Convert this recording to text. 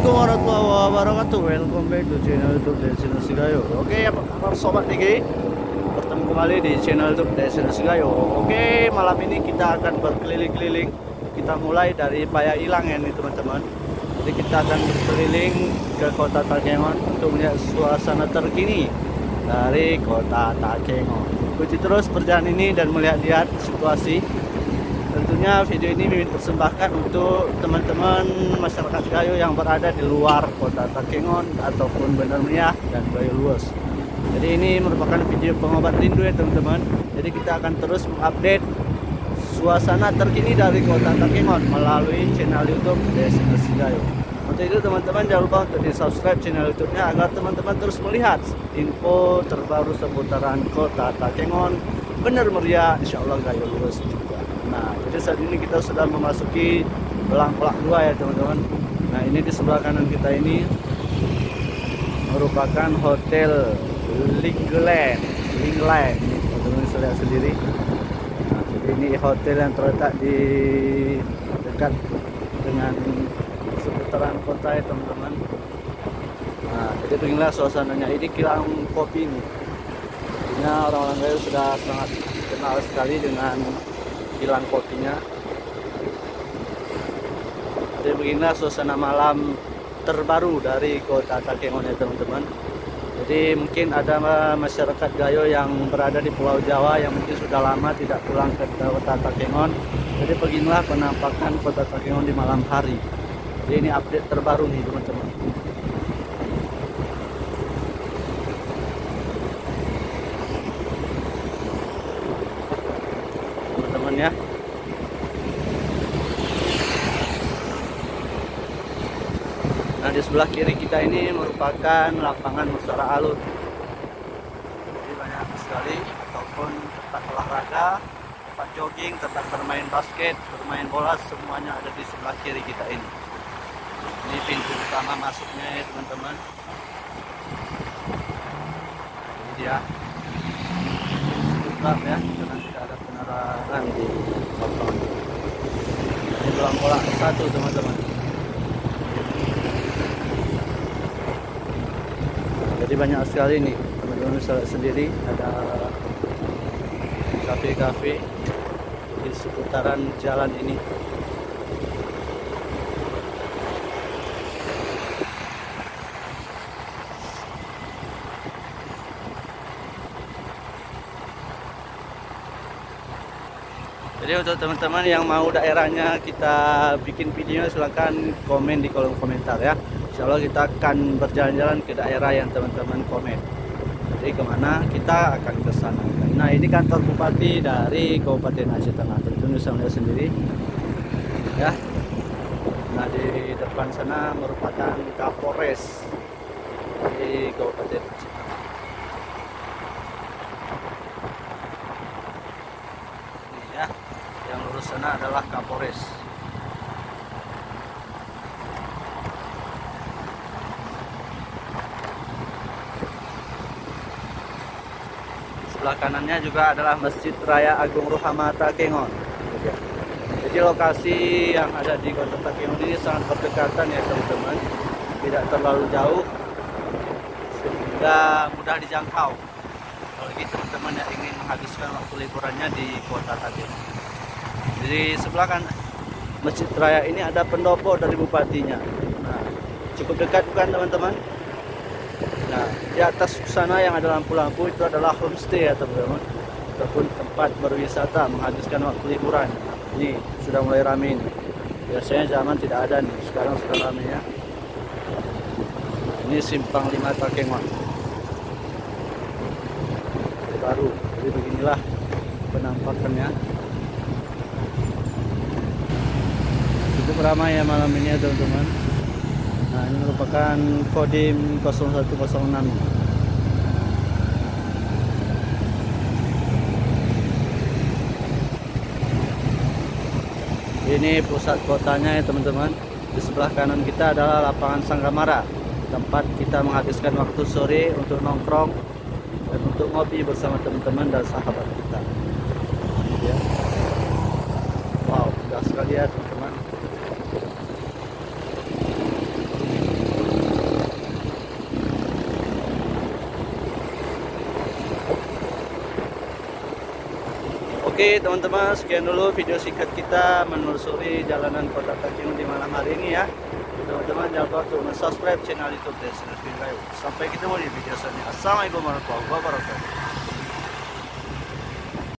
Assalamualaikum warahmatullahi wabarakatuh. Welcome back to channel YouTube Destinasi Gayo. Oke, apa kabar sobat Niki? Bertemu kembali di channel YouTube Destinasi Gayo. Oke, malam ini kita akan berkeliling-keliling. Kita mulai dari Paya Ilang ya nih teman-teman. Jadi kita akan berkeliling ke kota Takengon untuk melihat suasana terkini dari kota Takengon. Ikuti terus perjalanan ini dan melihat-lihat situasi. Tentunya video ini Mimin persembahkan untuk teman-teman masyarakat Gayo yang berada di luar kota Takengon ataupun Bener Meriah dan Gayo Luas. Jadi ini merupakan video pengobat rindu ya teman-teman. Jadi kita akan terus mengupdate suasana terkini dari kota Takengon melalui channel YouTube Destinasi Gayo. Untuk itu teman-teman jangan lupa untuk di subscribe channel YouTube-nya agar teman-teman terus melihat info terbaru seputaran kota Takengon, Bener Meriah, insya Allah Gayo Luas juga. Nah, jadi saat ini kita sudah memasuki Belang Pelak 2 ya teman-teman. Nah, ini di sebelah kanan kita ini merupakan Hotel Lingland. Teman-teman bisa lihat sendiri. Nah, jadi ini hotel yang terletak di dekat dengan seputaran kota ya teman-teman. Nah, jadi beginilah suasananya. Ini kilang kopi ini. Artinya orang-orang Gayo sudah sangat kenal sekali dengan kilang kopinya. Jadi beginilah suasana malam terbaru dari kota Takengon ya teman-teman. Jadi mungkin ada masyarakat Gayo yang berada di Pulau Jawa yang mungkin sudah lama tidak pulang ke kota Takengon. Jadi beginilah penampakan kota Takengon di malam hari. Jadi ini update terbaru nih teman-teman. Ya. Nah, di sebelah kiri kita ini merupakan lapangan Musara Alun. Jadi banyak sekali ataupun tempat olahraga, tempat jogging, tempat bermain basket, bermain bola, semuanya ada di sebelah kiri kita ini. Ini pintu utama masuknya ya teman-teman. Ini dia. Tutup ya, karena tidak ada penerangan di lapangan. Ini Belang Pelak 1 teman-teman. Jadi banyak sekali nih teman-teman bisa lihat sendiri, ada kafe-kafe di seputaran jalan ini. Jadi untuk teman-teman yang mau daerahnya kita bikin video, silahkan komen di kolom komentar ya. Insya Allah kita akan berjalan-jalan ke daerah yang teman-teman komen. Jadi kemana kita akan ke sana. Nah, ini kantor bupati dari Kabupaten Aceh Tengah. Tentunya bisa melihat sendiri ya. Nah, di depan sana merupakan Kapolres di Kabupaten Aceh. Ya, yang lurus sana adalah Kapolres. Sebelah kanannya juga adalah Masjid Raya Agung Ruhama Takengon. Jadi lokasi yang ada di kota Takengon ini sangat berdekatan ya teman-teman, tidak terlalu jauh sehingga mudah dijangkau bagi teman-teman yang ingin menghabiskan waktu liburannya di kota Takengon. Jadi sebelah kan Masjid Raya ini ada pendopo dari bupatinya. Nah, cukup dekat bukan teman-teman? Nah, di atas sana yang ada lampu-lampu itu adalah homestay ya teman-teman, ataupun tempat berwisata menghabiskan waktu liburan. Ini sudah mulai ramai ini. Biasanya zaman tidak ada nih, sekarang sudah ramai ya. Ini Simpang 5 Takengon. Baru, jadi beginilah penampakannya. Cukup ramai ya malam ini ya teman-teman. Nah, ini merupakan Kodim 0106. Ini pusat kotanya ya teman-teman. Di sebelah kanan kita adalah lapangan Sanggamara, tempat kita menghabiskan waktu sore untuk nongkrong dan untuk ngopi bersama teman-teman dan sahabat kita. Ya. Wow, indah sekali ya teman-teman. Oke teman-teman, sekian dulu video singkat kita menelusuri jalanan kota Tanjung di malam hari ini ya. Teman-teman jangan lupa untuk subscribe channel YouTube Destinasi Gayo. Sampai ketemu di video selanjutnya. Assalamualaikum warahmatullahi wabarakatuh.